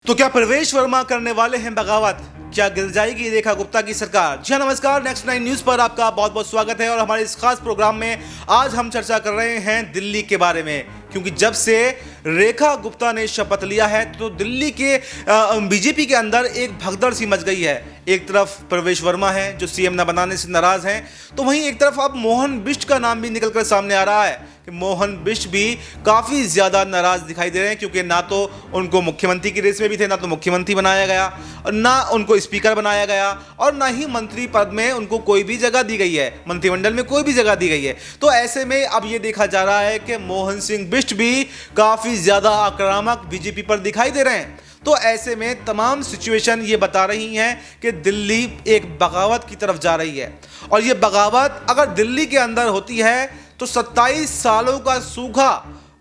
तो क्या प्रवेश वर्मा करने वाले हैं बगावत? क्या गिर जाएगी रेखा गुप्ता की सरकार? जी हाँ, नमस्कार। नेक्स्ट 9 न्यूज पर आपका बहुत बहुत स्वागत है। और हमारे इस खास प्रोग्राम में आज हम चर्चा कर रहे हैं दिल्ली के बारे में, क्योंकि जब से रेखा गुप्ता ने शपथ लिया है तो दिल्ली के बीजेपी के अंदर एक भगदड़ सी मच गई है। एक तरफ प्रवेश वर्मा है जो सीएम न बनाने से नाराज हैं, तो वहीं एक तरफ अब मोहन बिष्ट का नाम भी निकलकर सामने आ रहा है कि मोहन बिष्ट भी काफ़ी ज़्यादा नाराज दिखाई दे रहे हैं, क्योंकि ना तो उनको मुख्यमंत्री की रेस में भी थे, ना तो मुख्यमंत्री बनाया गया, और ना उनको स्पीकर बनाया गया, और ना ही मंत्री पद में उनको कोई भी जगह दी गई है, मंत्रिमंडल में कोई भी जगह दी गई है। तो ऐसे में अब ये देखा जा रहा है कि मोहन सिंह बिष्ट भी काफ़ी ज़्यादा आक्रामक बीजेपी पर दिखाई दे रहे हैं। तो ऐसे में तमाम सिचुएशन ये बता रही हैं कि दिल्ली एक बगावत की तरफ जा रही है, और ये बगावत अगर दिल्ली के अंदर होती है तो 27 सालों का सूखा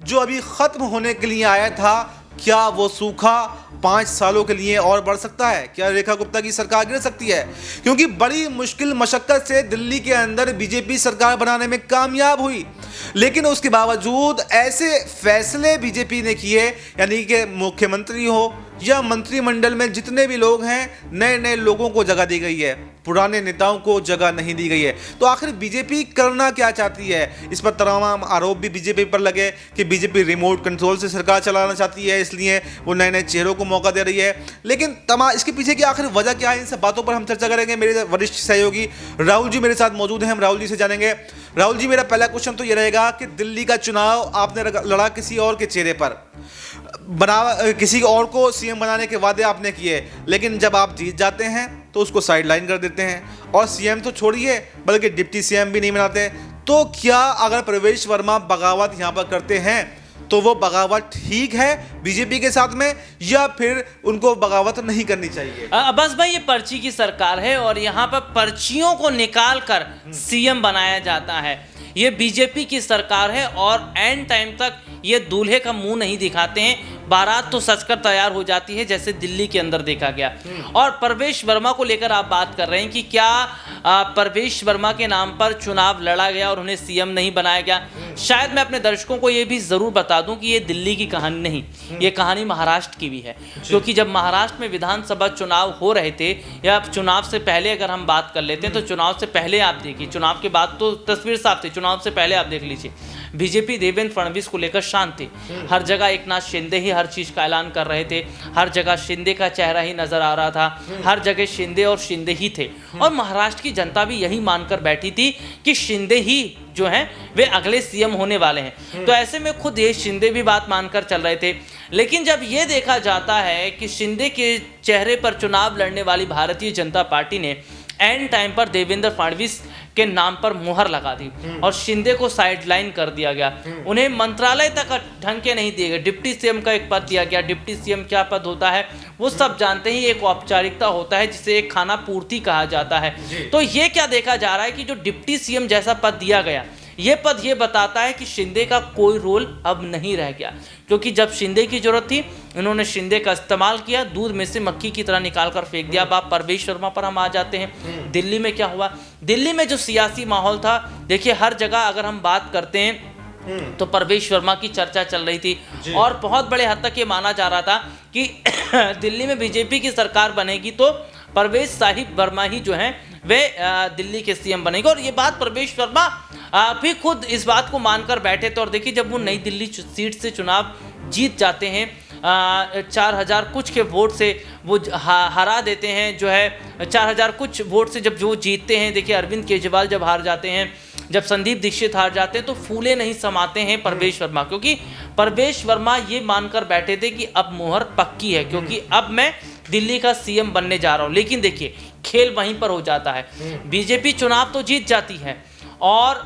जो अभी खत्म होने के लिए आया था, क्या वो सूखा 5 सालों के लिए और बढ़ सकता है? क्या रेखा गुप्ता की सरकार गिर सकती है? क्योंकि बड़ी मुश्किल मशक्कत से दिल्ली के अंदर बीजेपी सरकार बनाने में कामयाब हुई, लेकिन उसके बावजूद ऐसे फैसले बीजेपी ने किए, यानी कि मुख्यमंत्री हो या मंत्रिमंडल में जितने भी लोग हैं, नए नए लोगों को जगह दी गई है, पुराने नेताओं को जगह नहीं दी गई है। तो आखिर बीजेपी करना क्या चाहती है? इस पर तमाम आरोप भी बीजेपी पर लगे कि बीजेपी रिमोट कंट्रोल से सरकार चलाना चाहती है, इसलिए वो नए नए चेहरों को मौका दे रही है। लेकिन इसके पीछे की आखिर वजह क्या है, इन सब बातों पर हम चर्चा करेंगे। मेरे वरिष्ठ सहयोगी राहुल जी मेरे साथ मौजूद हैं, हम राहुल जी से जानेंगे। राहुल जी, मेरा पहला क्वेश्चन तो ये रहेगा कि दिल्ली का चुनाव आपने लड़ा किसी और के चेहरे पर, किसी और को सीएम बनाने के वादे आपने किए, लेकिन जब आप जीत जाते हैं तो उसको साइडलाइन कर देते हैं, और सीएम तो छोड़िए बल्कि डिप्टी सीएम भी नहीं बनाते। तो क्या अगर प्रवेश वर्मा बगावत यहाँ पर करते हैं तो वो बगावत ठीक है बीजेपी के साथ में, या फिर उनको बगावत नहीं करनी चाहिए? बस भाई, ये पर्ची की सरकार है और यहाँ पर पर्चियों को निकाल कर सीएम बनाया जाता है। ये बीजेपी की सरकार है और एंड टाइम तक ये दूल्हे का मुंह नहीं दिखाते हैं। बारात तो सजकर तैयार हो जाती है, जैसे दिल्ली के अंदर देखा गया। और प्रवेश वर्मा को लेकर आप बात कर रहे हैं कि क्या प्रवेश वर्मा के नाम पर चुनाव लड़ा गया और उन्हें सीएम नहीं बनाया गया। शायद मैं अपने दर्शकों को ये भी ज़रूर बता दूं कि ये दिल्ली की कहानी नहीं, ये कहानी महाराष्ट्र की भी है। क्योंकि जब महाराष्ट्र में विधानसभा चुनाव हो रहे थे, या चुनाव से पहले अगर हम बात कर लेते हैं, तो चुनाव से पहले आप देखिए, चुनाव के बाद तो तस्वीर साफ थी, चुनाव से पहले आप देख लीजिए, बीजेपी देवेंद्र फडणवीस को लेकर शांत थी। हर जगह एकनाथ शिंदे ही हर चीज का ऐलान कर रहे थे, हर जगह शिंदे का चेहरा ही नजर आ रहा था, हर जगह शिंदे और शिंदे ही थे। और महाराष्ट्र की जनता भी यही मानकर बैठी थी कि शिंदे ही जो हैं वे अगले सीएम होने वाले हैं। तो ऐसे में खुद ये शिंदे भी बात मानकर चल रहे थे। लेकिन जब ये देखा जाता है कि शिंदे के चेहरे पर चुनाव लड़ने वाली भारतीय जनता पार्टी ने एंड टाइम पर देवेंद्र फडणवीस के नाम पर मुहर लगा दी और शिंदे को साइडलाइन कर दिया गया, उन्हें मंत्रालय तक ढंग के नहीं दिए गए। डिप्टी सीएम का एक पद दिया गया। डिप्टी सीएम क्या पद होता है वो सब जानते हैं, एक औपचारिकता होता है जिसे एक खाना पूर्ति कहा जाता है। तो ये क्या देखा जा रहा है कि जो डिप्टी सीएम जैसा पद दिया गया, ये पद ये बताता है कि शिंदे का कोई रोल अब नहीं रह गया। क्योंकि जब शिंदे की जरूरत थी, इन्होंने शिंदे का इस्तेमाल किया, दूध में से मक्खी की तरह निकाल कर फेंक दिया। अब आप प्रवेश वर्मा पर हम आ जाते हैं। दिल्ली में क्या हुआ? दिल्ली में जो सियासी माहौल था, देखिए हर जगह अगर हम बात करते हैं तो प्रवेश वर्मा की चर्चा चल रही थी, और बहुत बड़े हद तक ये माना जा रहा था कि दिल्ली में बीजेपी की सरकार बनेगी तो प्रवेश साहिब वर्मा ही जो हैं वे दिल्ली के सीएम बनेंगे। और ये बात प्रवेश वर्मा भी खुद इस बात को मानकर बैठे थे। और देखिए, जब वो नई दिल्ली सीट से चुनाव जीत जाते हैं, 4000 कुछ के वोट से वो हरा देते हैं, जो है 4000 कुछ वोट से जब जो जीतते हैं। देखिए, अरविंद केजरीवाल जब हार जाते हैं, जब संदीप दीक्षित हार जाते हैं, तो फूले नहीं समाते हैं प्रवेश वर्मा, क्योंकि प्रवेश वर्मा ये मानकर बैठे थे कि अब मोहर पक्की है, क्योंकि अब मैं दिल्ली का सीएम बनने जा रहा हूं। लेकिन देखिए, खेल वहीं पर हो जाता है। बीजेपी चुनाव तो जीत जाती है, और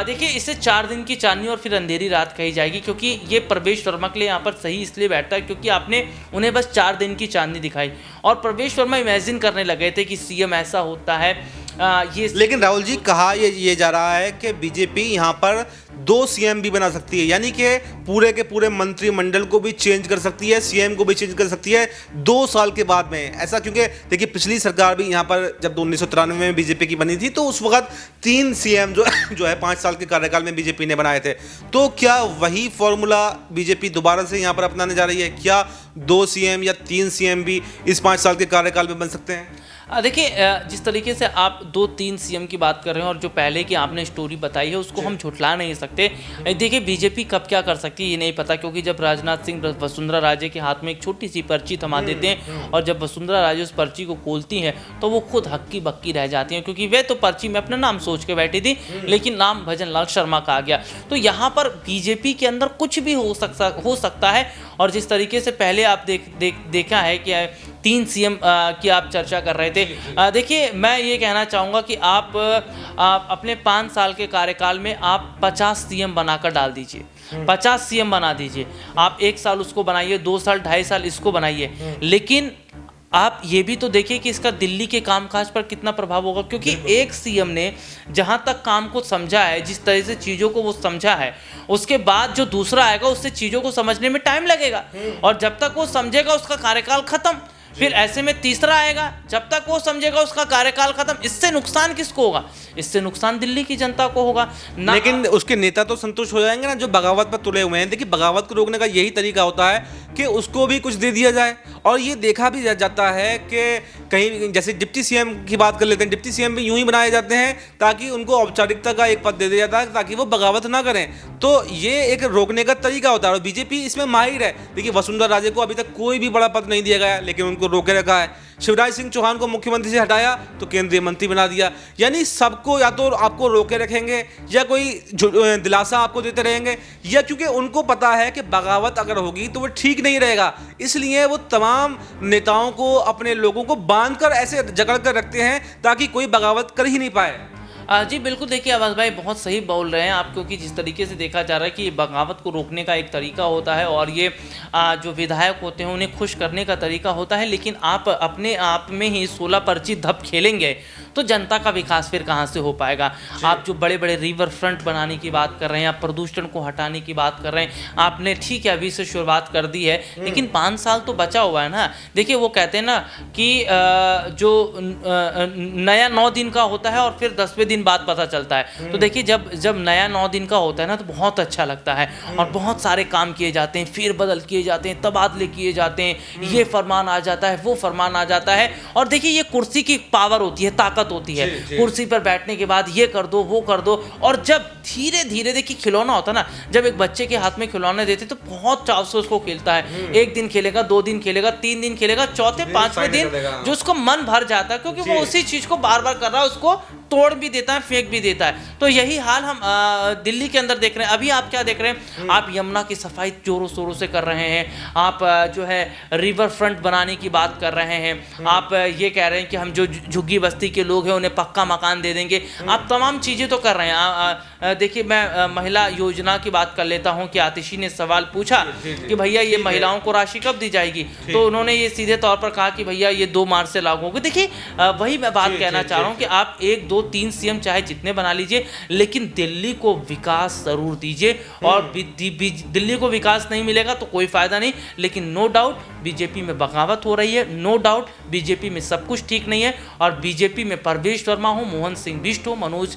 देखिए इसे 4 दिन की चांदनी और फिर अंधेरी रात कही जाएगी, क्योंकि ये प्रवेश वर्मा के लिए यहाँ पर सही इसलिए बैठता है क्योंकि आपने उन्हें बस 4 दिन की चांदनी दिखाई, और प्रवेश वर्मा इमेजिन करने लगे थे कि सीएम ऐसा होता है। लेकिन राहुल जी, कहा ये जा रहा है कि बीजेपी यहाँ पर 2 सीएम भी बना सकती है, यानी कि पूरे के पूरे मंत्रिमंडल को भी चेंज कर सकती है, सीएम को भी चेंज कर सकती है 2 साल के बाद में। ऐसा क्योंकि देखिए पिछली सरकार भी यहाँ पर जब 1993 में बीजेपी की बनी थी तो उस वक्त 3 सीएम जो है 5 साल के कार्यकाल में बीजेपी ने बनाए थे। तो क्या वही फॉर्मूला बीजेपी दोबारा से यहाँ पर अपनाने जा रही है? क्या 2 सीएम या 3 सीएम भी इस 5 साल के कार्यकाल में बन सकते हैं? देखिए, जिस तरीके से आप 2-3 सीएम की बात कर रहे हैं और जो पहले की आपने स्टोरी बताई है उसको हम झुठला नहीं सकते। देखिए, बीजेपी कब क्या कर सकती है ये नहीं पता, क्योंकि जब राजनाथ सिंह वसुंधरा राजे के हाथ में एक छोटी सी पर्ची थमा देते हैं और जब वसुंधरा राजे उस पर्ची को खोलती हैं तो वो खुद हक्की बक्की रह जाती हैं, क्योंकि वे तो पर्ची में अपना नाम सोच के बैठी थी लेकिन नाम भजन लाल शर्मा का आ गया। तो यहाँ पर बीजेपी के अंदर कुछ भी हो सकता है। और जिस तरीके से पहले आप देखा है कि 3 सीएम की आप चर्चा कर रहे थे, देखिए मैं ये कहना चाहूँगा कि आप अपने 5 साल के कार्यकाल में आप 50 सीएम बनाकर डाल दीजिए, 50 सीएम बना दीजिए। आप 1 साल उसको बनाइए, 2 साल 2.5 साल इसको बनाइए, लेकिन आप ये भी तो देखिए कि इसका दिल्ली के कामकाज पर कितना प्रभाव होगा, क्योंकि एक सीएम ने जहां तक काम को समझा है, जिस तरह से चीज़ों को वो समझा है, उसके बाद जो दूसरा आएगा उससे चीज़ों को समझने में टाइम लगेगा, और जब तक वो समझेगा उसका कार्यकाल खत्म। फिर ऐसे में तीसरा आएगा, जब तक वो समझेगा उसका कार्यकाल खत्म। इससे नुकसान किसको होगा? इससे नुकसान दिल्ली की जनता को होगा। लेकिन उसके नेता तो संतुष्ट हो जाएंगे ना, जो बगावत पर तुले हुए हैं। देखिए, बगावत को रोकने का यही तरीका होता है कि उसको भी कुछ दे दिया जाए। और ये देखा भी जाता है कि कहीं जैसे डिप्टी सीएम की बात कर लेते हैं, डिप्टी सीएम भी यूं ही बनाए जाते हैं ताकि उनको औपचारिकता का एक पद दे दिया जाता है ताकि वो बगावत ना करें। तो ये एक रोकने का तरीका होता है और बीजेपी इसमें माहिर है। देखिए, वसुंधरा राजे को अभी तक कोई भी बड़ा पद नहीं दिया गया, लेकिन उनको रोके रखा है। शिवराज सिंह चौहान को मुख्यमंत्री से हटाया तो केंद्रीय मंत्री बना दिया। यानी सबको या तो आपको रोके रखेंगे या कोई दिलासा आपको देते रहेंगे, या क्योंकि उनको पता है कि बगावत अगर होगी तो वो ठीक नहीं रहेगा, इसलिए वो तमाम नेताओं को, अपने लोगों को बांधकर ऐसे जकड़ कर रखते हैं ताकि कोई बगावत कर ही नहीं पाए। जी बिल्कुल, देखिए आवाज़ भाई बहुत सही बोल रहे हैं आप, क्योंकि जिस तरीके से देखा जा रहा है कि ये बगावत को रोकने का एक तरीका होता है और ये जो विधायक होते हैं उन्हें खुश करने का तरीका होता है। लेकिन आप अपने आप में ही 16 पर्ची धप खेलेंगे तो जनता का विकास फिर कहाँ से हो पाएगा? आप जो बड़े बड़े रिवर फ्रंट बनाने की बात कर रहे हैं, आप प्रदूषण को हटाने की बात कर रहे हैं, आपने ठीक है अभी से शुरुआत कर दी है, लेकिन 5 साल तो बचा हुआ है ना। देखिए, वो कहते हैं ना कि जो नया 9 दिन का होता है और फिर 10वें दिन बाद पता चलता है। तो देखिए, जब नया 9 दिन का होता है ना तो बहुत अच्छा लगता है और बहुत सारे काम किए जाते हैं, फिर बदल किए जाते हैं, तबादले किए जाते हैं, ये फरमान आ जाता है, वो फरमान आ जाता है। और देखिए, ये कुर्सी की पावर होती है, ताकत होती है। कुर्सी पर बैठने के बाद ये कर दो, वो कर दो, और जब धीरे धीरे देखिए खिलौना होता है ना, जब एक बच्चे के हाथ में खिलौने देते तो बहुत चाव से उसको खेलता है। 1 दिन खेलेगा, 2 दिन खेलेगा, 3 दिन खेलेगा, चौथे 5वें दिन जो उसको मन भर जाता है, क्योंकि वो उसी चीज को बार बार कर रहा है, उसको तोड़ भी देता है, फेंक भी देता है। तो यही हाल हम दिल्ली के अंदर देख रहे हैं। अभी आप क्या देख रहे हैं? आप यमुना की सफाई जोरों शोरों से कर रहे हैं, आप जो है रिवर फ्रंट बनाने की बात कर रहे हैं, आप ये कह रहे हैं कि हम जो झुग्गी बस्ती के लोग हैं उन्हें पक्का मकान दे देंगे। आप तमाम चीज़ें तो कर रहे हैं। देखिए, मैं महिला योजना की बात कर लेता हूं कि आतिशी ने सवाल पूछा कि भैया ये महिलाओं को राशि कब दी जाएगी, तो उन्होंने ये सीधे तौर पर कहा कि भैया ये 2 मार्च से लागू होगी। देखिए, वही मैं बात कहना चाह रहा हूं कि आप 1, 2, 3 सीएम चाहे जितने बना लीजिए, लेकिन दिल्ली को विकास जरूर दीजिए। और दिल्ली को विकास नहीं मिलेगा तो कोई फायदा नहीं। लेकिन नो डाउट बीजेपी में बगावत हो रही है, नो डाउट बीजेपी में सब कुछ ठीक नहीं है। और बीजेपी में परवेश वर्मा हो, मोहन सिंह बिष्ट हो, मनोज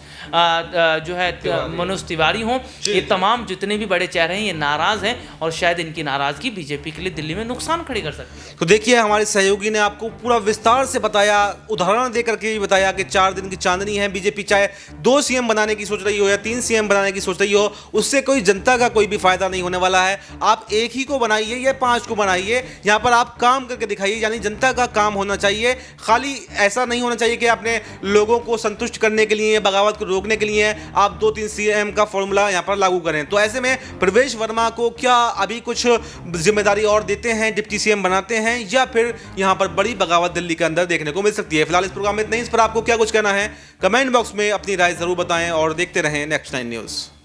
तिवारी हो, ये तमाम जितने भी बड़े चेहरे हैं ये नाराज हैं और शायद इनकी नाराजगी बीजेपी के लिए दिल्ली में नुकसान खड़ी कर सकती है। तो देखिए, हमारे सहयोगी ने आपको पूरा विस्तार से बताया, उदाहरण देकर के भी बताया कि 4 दिन की चांदनी है। बीजेपी चाहे 2 सीएम बनाने की सोच रही हो या 3 सीएम बनाने की सोच रही हो, उससे कोई जनता का कोई भी फायदा नहीं होने वाला है। आप एक ही को बनाइए या 5 को बनाइए, यहाँ पर आप काम करके दिखाइए, यानी जनता का काम होना चाहिए। खाली ऐसा नहीं होना चाहिए कि आपने लोगों को संतुष्ट करने के लिए, बगावत को रोकने के लिए आप 2-3 सीएम का फॉर्मूला यहाँ पर लागू करें। तो ऐसे में प्रवेश वर्मा को क्या अभी कुछ जिम्मेदारी और देते हैं, डिप्टी सीएम बनाते हैं, या फिर यहाँ पर बड़ी बगावत दिल्ली के अंदर देखने को मिल सकती है? फिलहाल इस प्रोग्राम में इतना ही। इस पर आपको क्या कुछ कहना है कमेंट बॉक्स में अपनी राय जरूर बताएं और देखते रहें नेक्स्ट 9 न्यूज़।